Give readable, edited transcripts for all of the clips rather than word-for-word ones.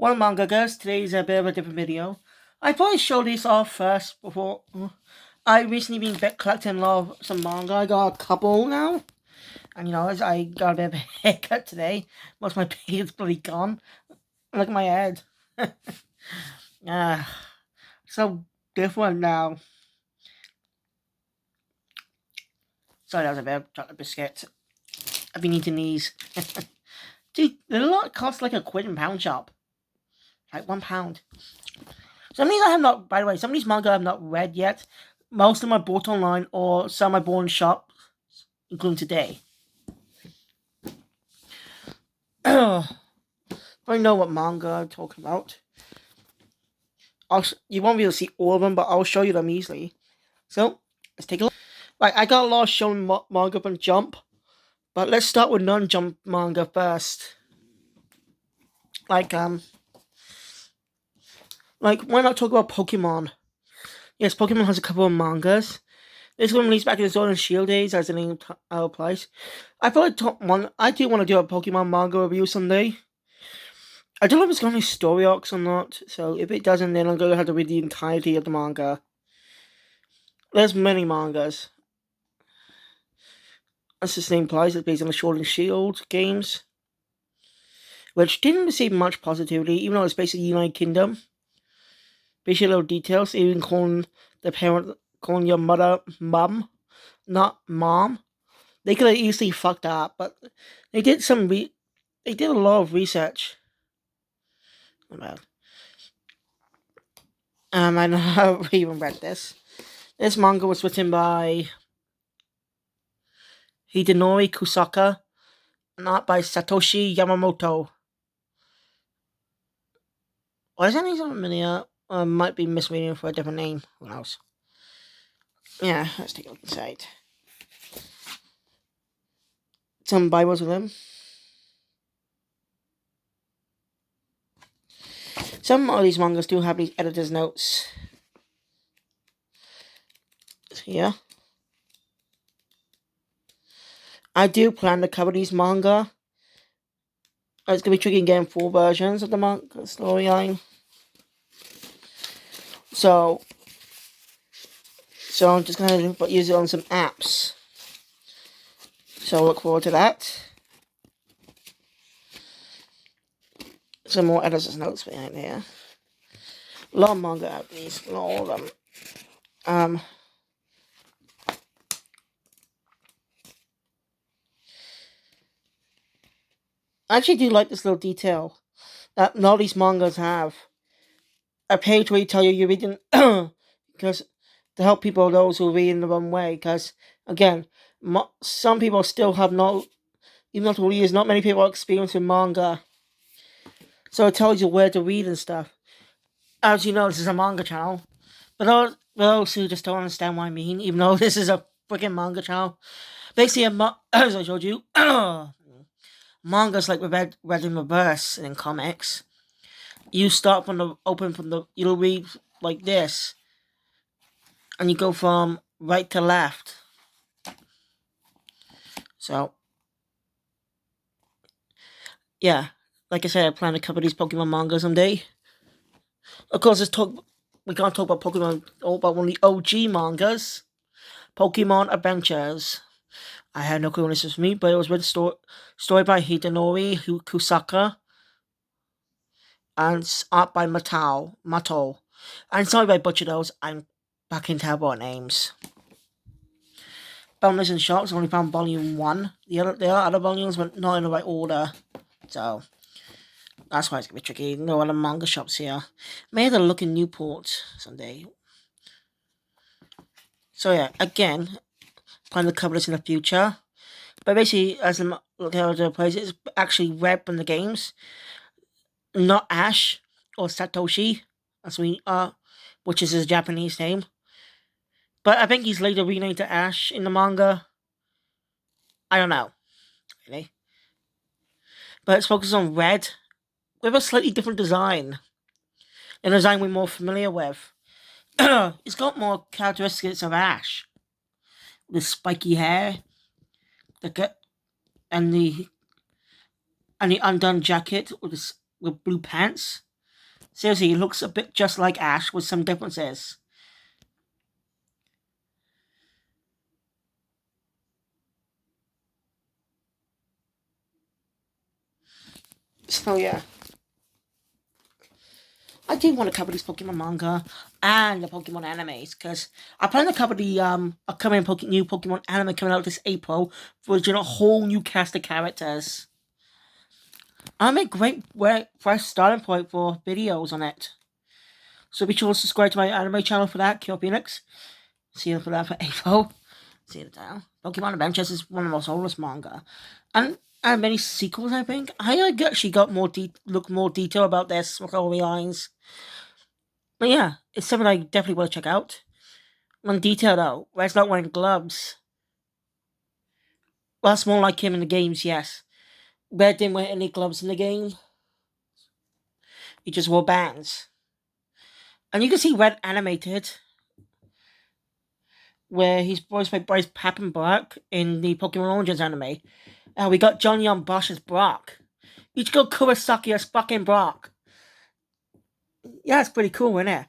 Well, manga guys, today's a bit of a different video. I thought I'd show this off first before. I recently been collecting a lot of some manga. I got a couple now. And as I got a bit of a haircut today. Most of my beard's bloody gone. Look at my head. Ah, so different now. Sorry, that was a bit of chocolate biscuit. I've been eating these. Dude, they're a lot cost like a quid in pound shop. Like £1. Some of these I have not, by the way, some of these manga I have not read yet. Most of them I bought online or some I bought in shops, including today. I know what manga I'm talking about. You won't be able to see all of them, but I'll show you them easily. So, let's take a look. Right, I got a lot of showing manga from Jump, but let's start with non-Jump manga first. Like, why not talk about Pokemon? Yes, Pokemon has a couple of mangas. This one released back in the Sword and Shield days, as the name applies. I thought I do want to do a Pokemon manga review someday. I don't know if it's going to be story arcs or not, so if it doesn't, then I'm going to have to read the entirety of the manga. There's many mangas. As the name implies, it's based on the Sword and Shield games, which didn't receive much positivity, even though it's based in the United Kingdom. Basically, little details, even calling your mother mum, not mom. They could have easily fucked up, but they did they did a lot of research about. I never even read this. This manga was written by Hidenori Kusaka, not by Satoshi Yamamoto. Or is that his name? Might be misreading for a different name. Who knows? Yeah, let's take a look inside. Some Bibles with them. Some of these mangas do have these editor's notes. Here. I do plan to cover these manga. It's going to be tricky getting full versions of the manga storyline. So I'm just going to use it on some apps. So look forward to that. Some more editor's notes behind here. A lot of manga out these, not all of them. I actually do like this little detail that all these mangas have. A page where you tell you're reading, because to help people, those who read in the wrong way, because, again, some people still have even after years, not many people are experiencing manga. So it tells you where to read and stuff. As you know, this is a manga channel. But those who just don't understand what I mean, even though this is a freaking manga channel. Basically, as I showed you, manga's like read in reverse in comics. You start you'll read like this. And you go from right to left. So, yeah. Like I said, I plan to cover these Pokemon manga someday. Of course, we can't talk about Pokemon, about one of the OG mangas. Pokemon Adventures. I had no clue when this was me, but it was with a story by Hidenori Kusaka. And art by Mato. And sorry if I butchered those, I'm back in terrible at names. Found this in shops, only found volume 1. The other volumes were not in the right order. So, that's why it's going to be tricky. No other manga shops here. May have to look in Newport someday. So yeah, again, plan to cover this in the future. But basically, as I look at other places, it's actually Red from the games. Not Ash or Satoshi, which is his Japanese name. But I think he's later renamed to Ash in the manga. I don't know, really. But it's focused on Red, with a slightly different design. An design we're more familiar with. It's got more characteristics of Ash. The spiky hair, and the undone jacket with blue pants. Seriously, he looks a bit just like Ash with some differences. So yeah, I do want to cover this Pokemon manga and the Pokemon animes because I plan to cover the upcoming new Pokemon anime coming out this April, which is a whole new cast of characters. I'm a great fresh starting point for videos on it. So be sure to subscribe to my anime channel for that, Kyo Phoenix. See you for that for April. See you now. Pokemon Adventures is one of the most oldest manga, and many sequels. I think I actually got look more detail about their storylines. But yeah, it's something I definitely want to check out. One detail though, Red's not wearing gloves. Well, that's more like him in the games. Yes, Red didn't wear any gloves in the game. He just wore bands, and you can see Red animated, where he's voiced by Bryce Papenbrook in the Pokemon Origins anime. We got Johnny on Bosch as Brock. Ichigo Kurosaki as fucking Brock. Yeah, it's pretty cool, isn't it?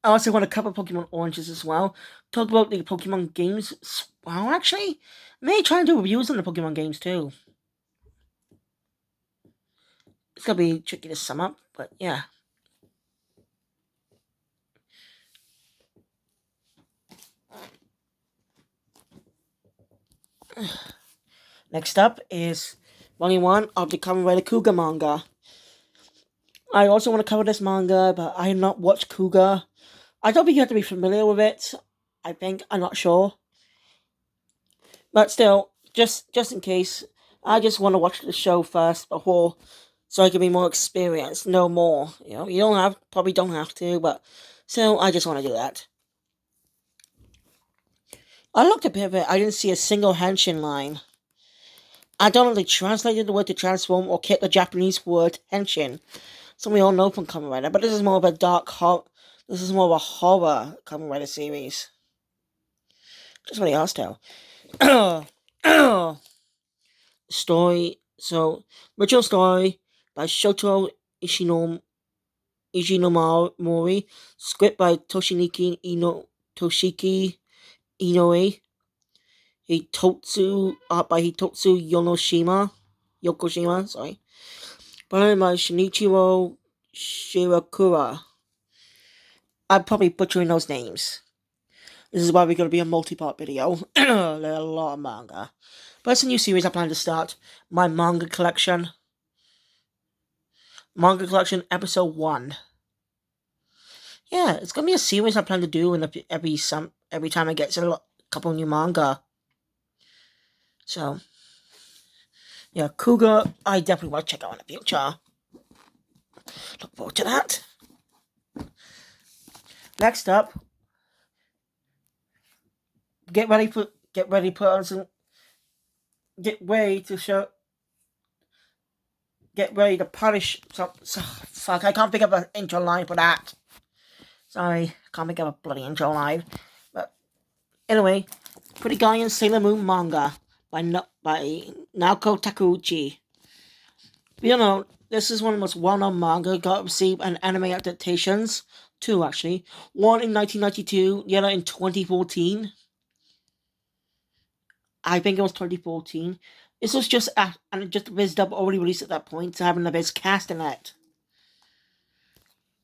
I also want to cover Pokemon Oranges as well. Talk about the Pokemon games. Well, actually, may try and do reviews on the Pokemon games too. It's gonna be tricky to sum up, but yeah. Next up is Volume 1 of the Kamen Rider Kuga manga. I also want to cover this manga, but I have not watched Kuga. I don't think you have to be familiar with it. I think, I'm not sure. But still, just in case, I just want to watch the show first before, so I can be more experienced, know more. You probably don't have to, but so I just want to do that. I looked a bit of it. I didn't see a single henshin line. I don't know if they translated the word to transform or kept the Japanese word henshin. So we all know from Kamen Rider, but this is more of a dark horror. This is more of a horror Kamen Rider series. Just really hostile. Story. So, original story by Shoto Ishinomori. Script by Toshiki Inoue. By Hitotsu Yokoshima. Sorry. By Shinichiro Shirakura. I'm probably butchering those names. This is why we're going to be a multi-part video. There are a lot of manga. But it's a new series I plan to start. My manga collection. Manga collection episode 1. Yeah, it's going to be a series I plan to do in every time I get a couple new manga. So, yeah, Kuga, I definitely want to check out in the future. Look forward to that. Next up, get ready to punish fuck, I can't think of an intro line for that. Sorry, can't think of a bloody intro line. But anyway, Pretty Guy in Sailor Moon manga by Naoko Takeuchi. This is one of the most well-known manga. Got received an anime adaptations. 2 actually. One in 1992, the other in 2014. I think it was 2014. This was just Viz Dub already released at that point, so having the Viz cast in it.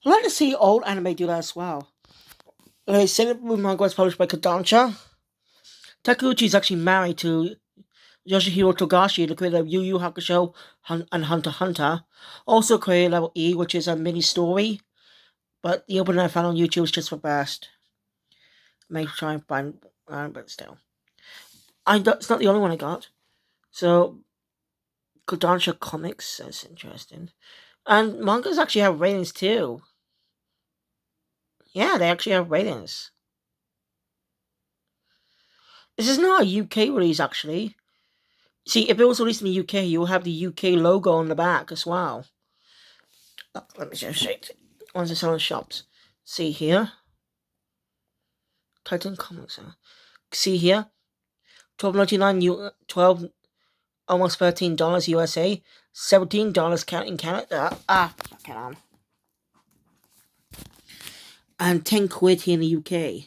I'd like to see old anime do that as well. Sailor Moon manga was published by Kodansha. Takeuchi is actually married to Yoshihiro Togashi, the creator of Yu Yu Hakusho and Hunter x Hunter. Also created Level E, which is a mini story. But the opening I found on YouTube is just for best. May try and find, but still. It's not the only one I got. So, Kodansha Comics, that's interesting. And mangas actually have ratings too. Yeah, they actually have ratings. This is not a UK release, actually. See, if it was released in the UK, you'll have the UK logo on the back as well. Let me just shake it. Once it's on shops. See here. Titan Comics. See here. $12.99 $12 almost $13 USA. $17 in Canada. Fucking on. and £10 here in the UK.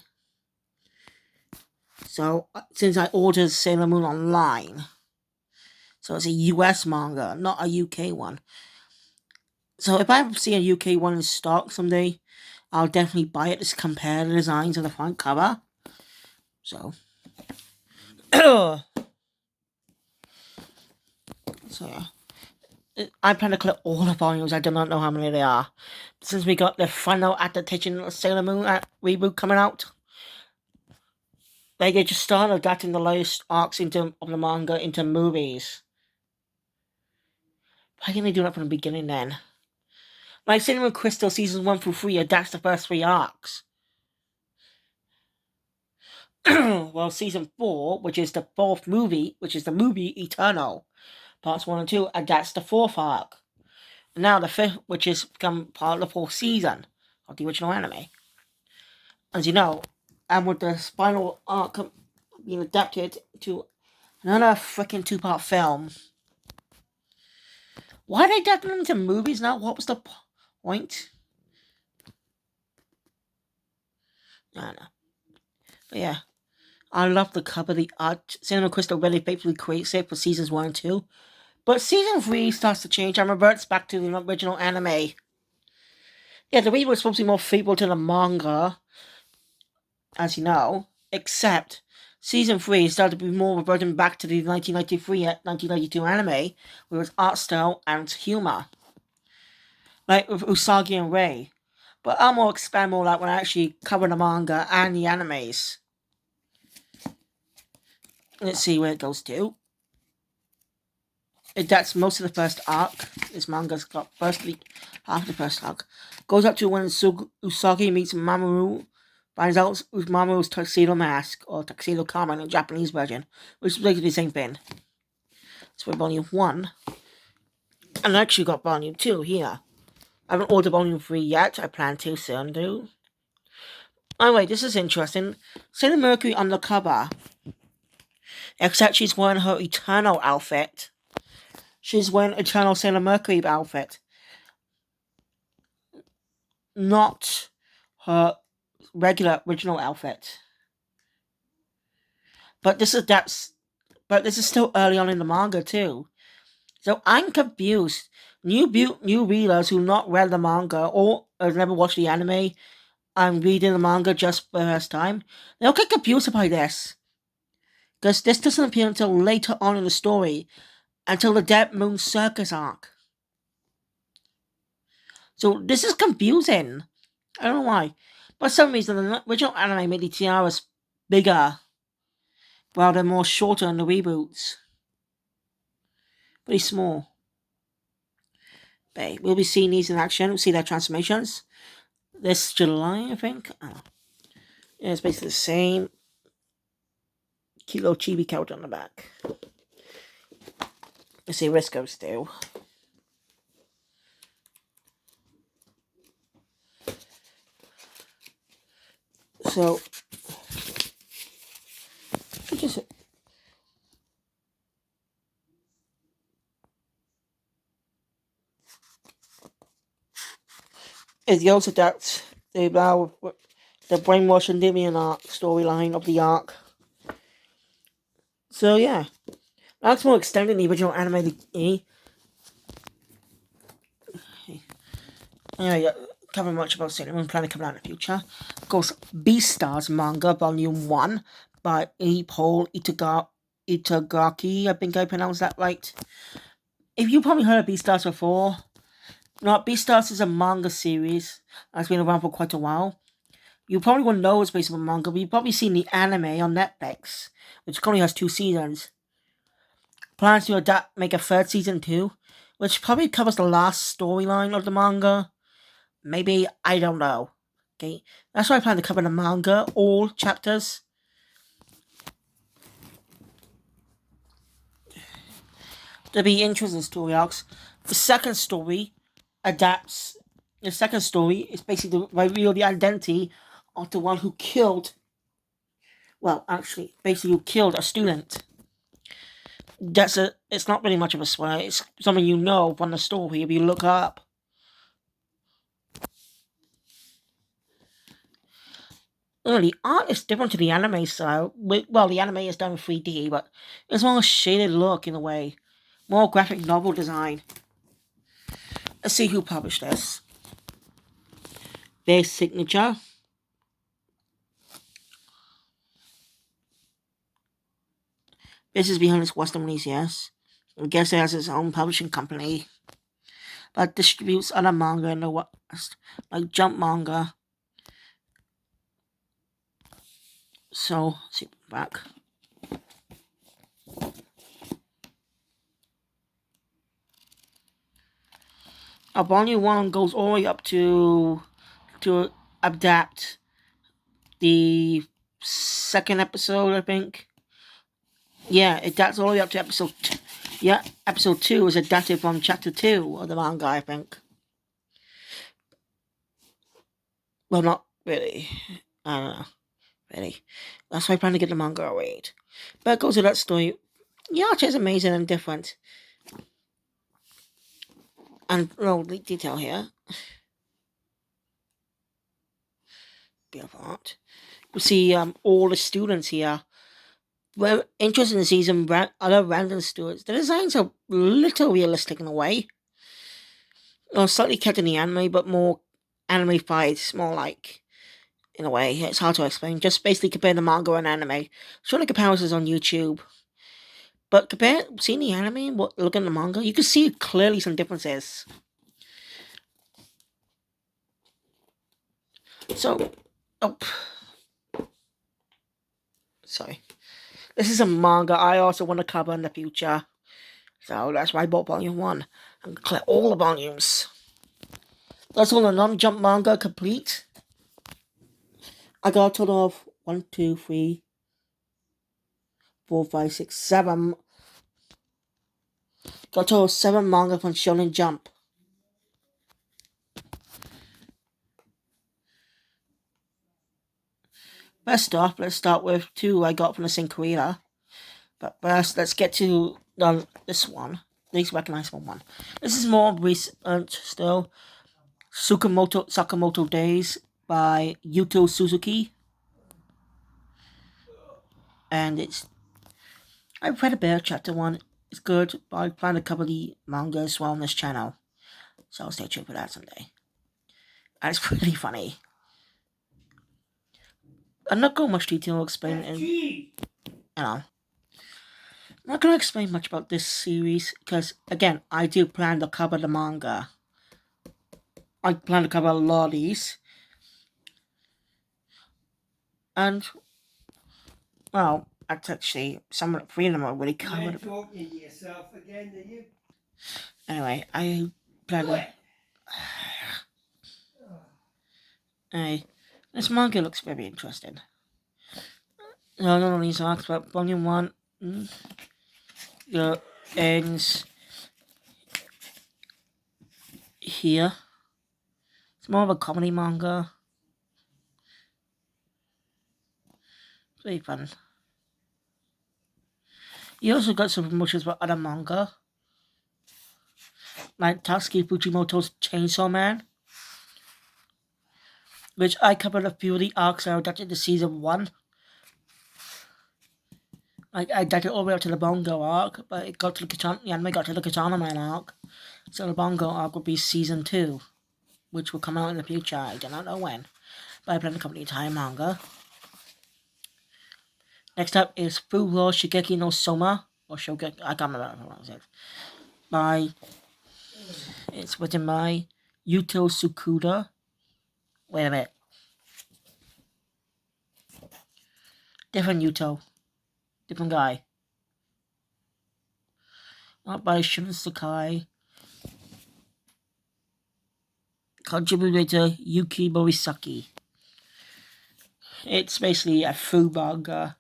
So since I ordered Sailor Moon online, so it's a US manga, not a UK one. So if I ever see a UK one in stock someday, I'll definitely buy it to compare the designs on the front cover. So, so yeah. I plan to collect all the volumes. I do not know how many they are. Since we got the final adaptation of Sailor Moon reboot coming out, they just started adapting the latest arcs of the manga into movies. Why can't they do that from the beginning then? Like Cinnamon Crystal seasons 1 through 3 adapts the first 3 arcs. Well, season 4, which is the fourth movie, which is the movie Eternal, parts 1 and 2, adapts the fourth arc. And now the fifth, which has become part of the fourth season of the original anime. As you know, and with the final arc being adapted to another freaking 2-part film. Why are they adapting them into movies now? What was the point? I don't know. But yeah, I love the cover, the art. Cinema Crystal really faithfully creates it for seasons 1 and 2. But season 3 starts to change and reverts back to the original anime. Yeah, the reader was supposed to be more faithful to the manga, as you know, except season 3 started to be more reverting back to the 1993-1992 anime, with its art style and humour. Like with Usagi and Rei. But I'll more expand more like when I actually cover the manga and the animes. Let's see where it goes to. That's most of the first arc. This manga's got firstly half the first arc. Goes up to when Usagi meets Mamoru, finds out Mamoru's tuxedo mask, or tuxedo karma in the Japanese version, which is basically the same thing. So for volume 1. And I actually got volume 2 here. I haven't ordered volume 3 yet. I plan to soon do. Anyway, this is interesting. Sailor Mercury on the cover. Except she's wearing her Eternal outfit. She's wearing Eternal Sailor Mercury outfit. Not her regular original outfit. But this is still early on in the manga too. So I'm confused. New readers who not read the manga or have never watched the anime and reading the manga just for the first time, they'll get confused by this. Because this doesn't appear until later on in the story, until the Dead Moon Circus arc. So this is confusing. I don't know why. But for some reason, the original anime made the tiaras bigger, while they're more shorter in the reboots. Pretty small. But we'll be seeing these in action. We'll see their transformations. This July, I think. Oh. Yeah, it's basically the same. Cute little chibi character on the back. Let's see Risco still. So, just is the also that the brainwash and Divian arc storyline of the arc. So yeah, that's more extended than the original anime. Anyway, covering much about Sailor Moon planning coming out in the future. Of course, Beastars manga volume 1 by Paul Itagaki. I think I pronounced that right. If you probably heard of Beastars before, no, Beastars is a manga series that's been around for quite a while. You probably wouldn't know it's based on manga, but you've probably seen the anime on Netflix, which currently has 2 seasons. Plans to make a 3rd season too, which probably covers the last storyline of the manga. Maybe, I don't know. Okay, that's why I plan to cover the manga, all chapters. There'll be interesting story arcs. The second story adapts. The second story is basically to reveal the identity of the one who killed. Well, actually, basically, who killed a student. It's not really much of a spoiler. It's something you know from the story if you look up. The art is different to the anime style. Well, the anime is done in 3D, but it's more a shaded look in a way. More graphic novel design. Let's see who published this. Their signature. This is behind its Western release, yes. I guess it has its own publishing company, but distributes other manga in the West, like Jump Manga. So, let's see back. Volume 1 goes all the way up to adapt the second episode, I think. Yeah, it adapts all the way up to episode. Yeah, episode 2 is adapted from chapter 2 of the manga, I think. Well, not really. I don't know. Really. That's why I plan to get the manga read. But it goes to that story. The art is amazing and different. And no detail here. Bit of art. We see all the students here. We're interested in seeing some other random students. The designs are a little realistic in a way. Slightly kept in the anime, but more anime fights, more like in a way. It's hard to explain. Just basically compare the manga and anime. Show the comparisons on YouTube. But seeing the anime and looking at the manga, you can see clearly some differences. So, oh, sorry. This is a manga I also want to cover in the future. So that's why I bought volume 1. And collect all the volumes. That's all the non-jump manga complete. I got a total of 1, 2, 3, 4, 5, 6, 7. Got a total of 7 manga from Shonen Jump. First off, let's start with 2 I got from the same creator. But first, let's get to this one. Least recognizable one. This is more recent still. Sakamoto Days by Yuto Suzuki. And I've read a bit of chapter 1. It's good, but I plan to cover the manga as well on this channel. So I'll stay tuned for that someday. And it's pretty funny. I'm not going much detail to explain it. I'm not going to explain much about this series because, again, I do plan to cover the manga. I plan to cover a lot of these. And, well, that's actually some of the 3 of them are really covered. You're talking to yourself again, are you? Anyway, I plan to. Hey, this manga looks very interesting. No, none of these arcs, but volume 1 ends here. It's more of a comedy manga. It's very fun. You also got some promotions for other manga, like Tatsuki Fujimoto's Chainsaw Man, which I covered a few of the arcs that are adapted to season 1. I adapted all the way up to the Bongo arc, but it got to the anime got to the Katana Man arc, so the Bongo arc will be season 2, which will come out in the future. I do not know when, but I plan to cover the entire manga. Next up is Furo Shigeki no Soma, or Shogeki, I can't remember how it is. It's written by Yuto Tsukuda. Wait a minute. Different Yuto. Different guy. Not by Shun Sakai. Contributor Yuki Morisaki. It's basically a food manga.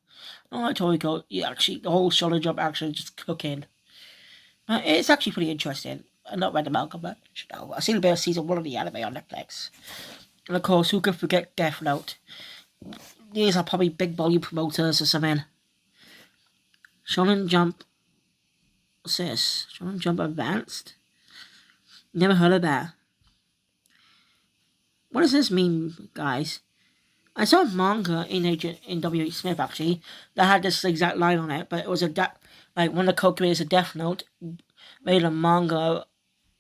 Not like Toriko. Actually, the whole shoulder job actually just cooking. It's actually pretty interesting. I've not read the manga, but I've seen a bit of season 1 of the anime on Netflix. And of course, who could forget Death Note? These are probably big volume promoters or something. Shonen Jump. What's this? Shonen Jump Advanced? Never heard of that. What does this mean, guys? I saw a manga in Agent in W. H. Smith actually that had this exact line on it, but it was like one of the co-creators of Death Note made a manga,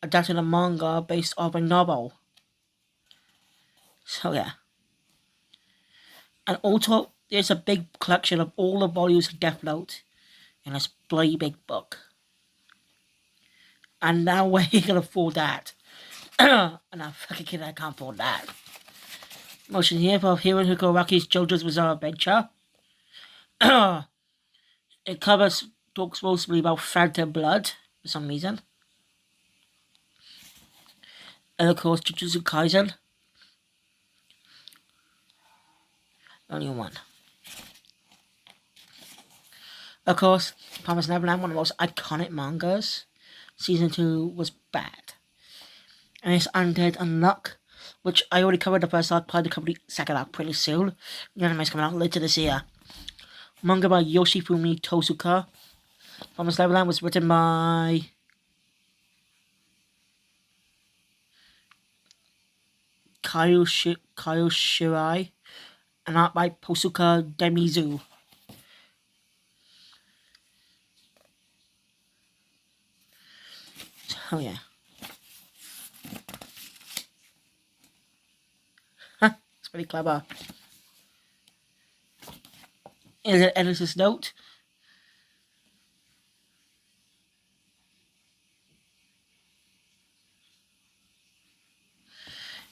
adapted a manga based off a novel. So yeah, and also there's a big collection of all the volumes of Death Note in this bloody big book. And now where you can afford that? And I'm fucking kidding, I can't afford that. Motion here for Hiro Hikoraki's JoJo's Bizarre Adventure. It talks mostly about phantom blood for some reason. And of course, Jujutsu Kaisen. Only one. Of course, Promised Neverland, one of the most iconic mangas. Season 2 was bad. And it's Undead Unluck, which I already covered the first arc, probably cover the second arc pretty soon. The anime's coming out later this year. Manga by Yoshifumi Tosuka. Promised Neverland was written by Kyo Shirai and art by Posuka Demizu. Oh yeah. It's pretty clever. Is it editor's note?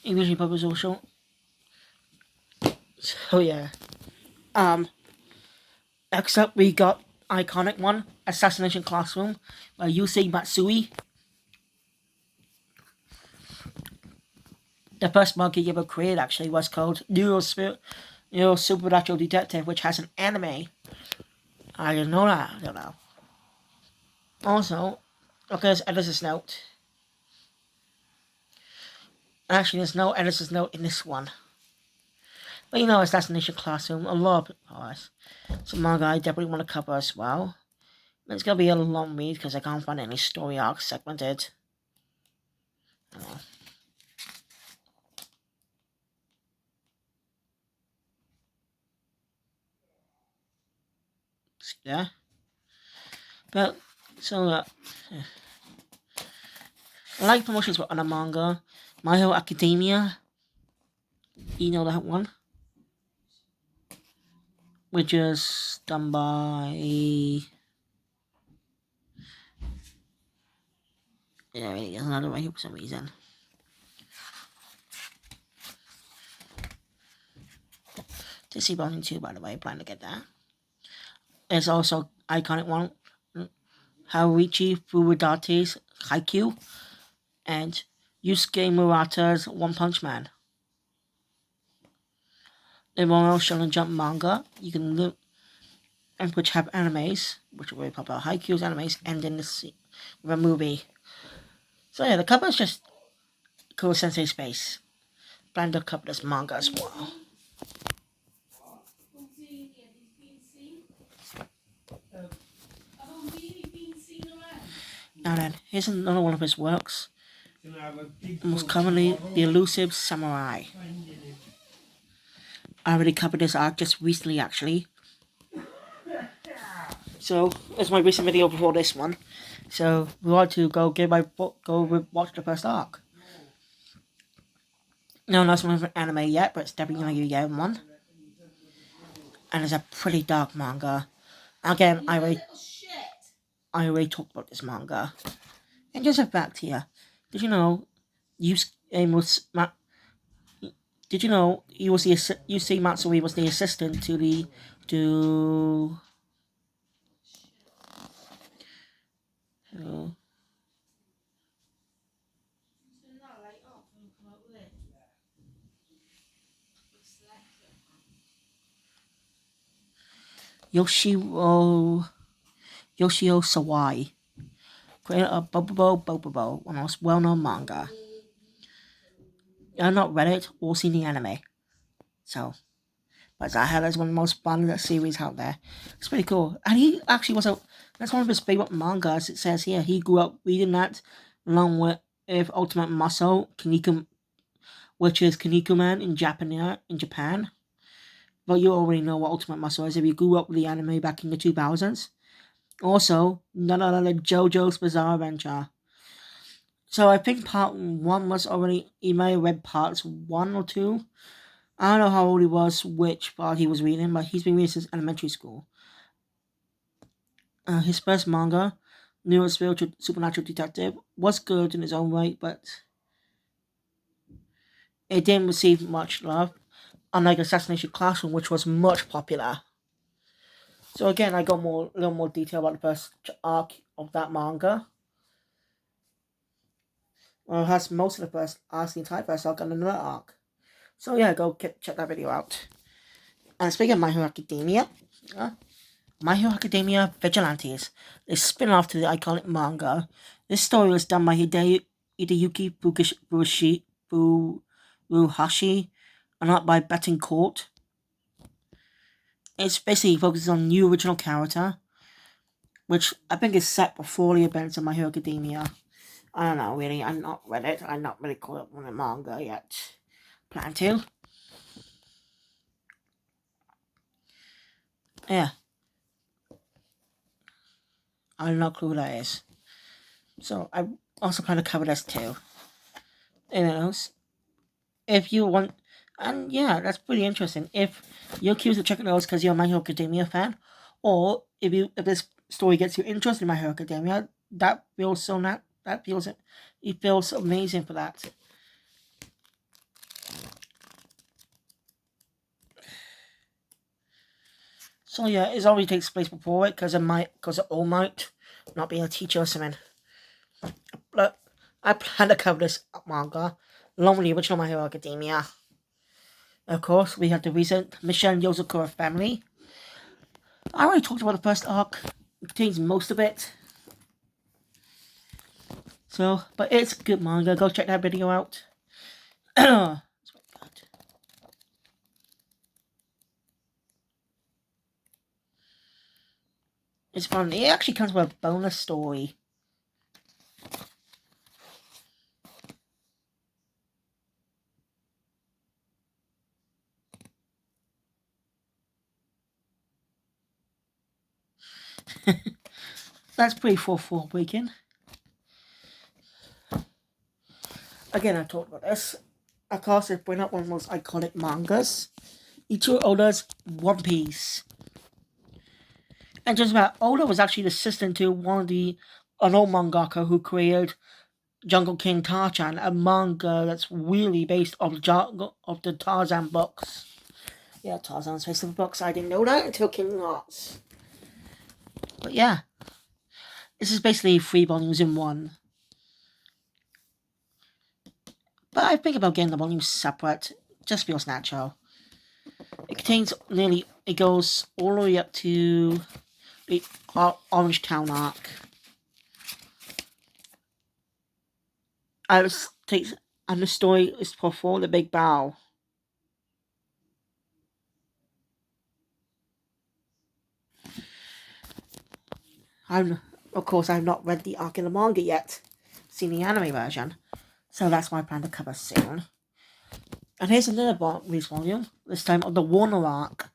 English published also. So yeah. Next up we got iconic one, Assassination Classroom by Yusei Matsui. The first manga he ever created actually was called Neuro Supernatural Detective, which has an anime. I didn't know that. I don't know. Also, okay, there's editor's note. Actually, there's no editor's note in this one. But you know, Assassination Classroom, a lot of people. It's a manga I definitely want to cover as well. But it's gonna be a long read because I can't find any story arcs segmented. Oh. Yeah. But so I like promotions for other manga. My Hero Academia. You know that one? Which is done by yeah, it is another right here for some reason. DC Volume 2, by the way, I plan to get that. There's also iconic one, Haruichi Furudate's Haikyuu, and Yusuke Murata's One Punch Man. The Royal Shonen Jump manga, you can look, and which have animes, which are very popular. Haikyuu's animes end in the movie. So yeah, the cover is just cool Sensei Space. Plan to cover this manga as well. Now then, here's another one of his works. Most commonly, The Elusive Samurai. I already covered this arc just recently, actually. So, it's my recent video before this one. So, we want to go watch the first arc. No, not one for anime yet, but it's definitely going to be getting one. And it's a pretty dark manga. Again, I already talked about this manga. And just a fact here. Did you know did you know Yusei Matsui was the assistant to Yoshio Sawai, creator of Bobobo, one of the most well-known manga. I've not read it or seen the anime, so, but I heard it's one of the most fun series out there. It's pretty cool, and he actually that's one of his favorite mangas. It says here he grew up reading that along with Ultimate Muscle, which is Kinnikuman in Japan. but you already know what Ultimate Muscle is if you grew up with the anime back in the 2000s. Also, none other than JoJo's Bizarre Adventure. So I think part one was already, you may have read parts one or two. I don't know how old he was, which part he was reading, but he's been reading since elementary school. His first manga, New Spiritual Supernatural Detective, was good in its own way, but it didn't receive much love, unlike Assassination Classroom, which was much popular. So again, I got a little more detail about the first arc of that manga. Well, it has most of the first arc, the entire first arc, and another arc. So yeah, go check that video out. And speaking of My Hero Academia, My Hero Academia Vigilantes, a spin-off to the iconic manga. This story was done by Hideyuki Furuhashi, and not by Betancourt. It's basically focuses on new original character, which I think is set before the events of My Hero Academia. I don't know, really. I'm not read it. I'm not really caught up on the manga yet. Plan to. Yeah. I have no clue who that is. So I also plan to cover this too. If you want, and yeah, that's pretty interesting. If you're curious to check it out because you're a My Hero Academia fan, or if this story gets you interested in My Hero Academia, that feels so that feels it feels amazing for that. So yeah, it already takes place before it because of All Might not being a teacher or something. But I plan to cover this manga along with the original My Hero Academia. Of course, we have the recent Michelle Yozakura family. I already talked about the first arc. It contains most of it. So, but it's good manga. Go check that video out. It's fun. It actually comes with a bonus story. That's pretty full weekend. Again, I talked about this. Of course, they bring up one of the most iconic mangas. Ichiro Oda's One Piece. And just about, Oda was actually the assistant to an old mangaka who created Jungle King Tarzan, a manga that's really based off the Tarzan books. Yeah, Tarzan's based on the books. I didn't know that until King Hearts. But yeah, this is basically 3 volumes in one. But I think about getting the volumes separate. It just feels natural. It goes all the way up to the Orange Town arc. And the story is before the Big Bow. Of course, I've not read the arc in the manga yet. Seen the anime version. So that's my plan to cover soon. And here's another volume, this time of the Warner arc,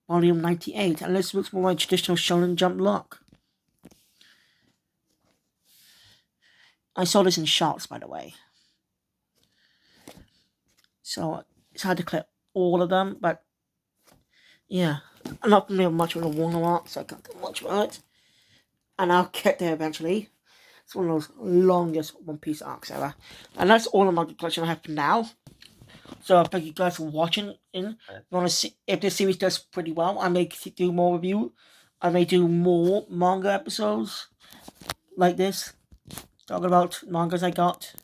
volume 98, and this looks more like traditional Shonen Jump look. I saw this in shots, by the way. So it's hard to clip all of them, but yeah. I'm not familiar much with the Warner arc, so I can't get much about it. And I'll get there eventually. It's one of those longest One Piece arcs ever. And that's all of my collection I have for now. So thank you guys for watching. If you want to see if this series does pretty well, I may do more review. I may do more manga episodes like this, talking about mangas I got.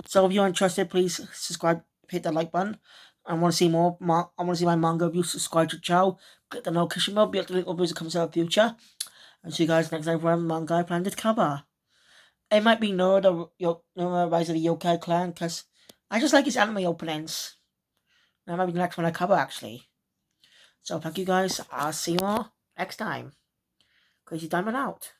So if you're interested, please subscribe, hit the like button. I want to see more. I want to see my manga reviews. Subscribe to the channel. Click the notification bell. Be up to date with videos that comes out in the future. And see you guys next time for a manga I plan to cover. It might be no Rise of the Yokai Clan because I just like his anime openings. That might be the next one I cover actually. So thank you guys. I'll see you all next time. Crazy Diamond out.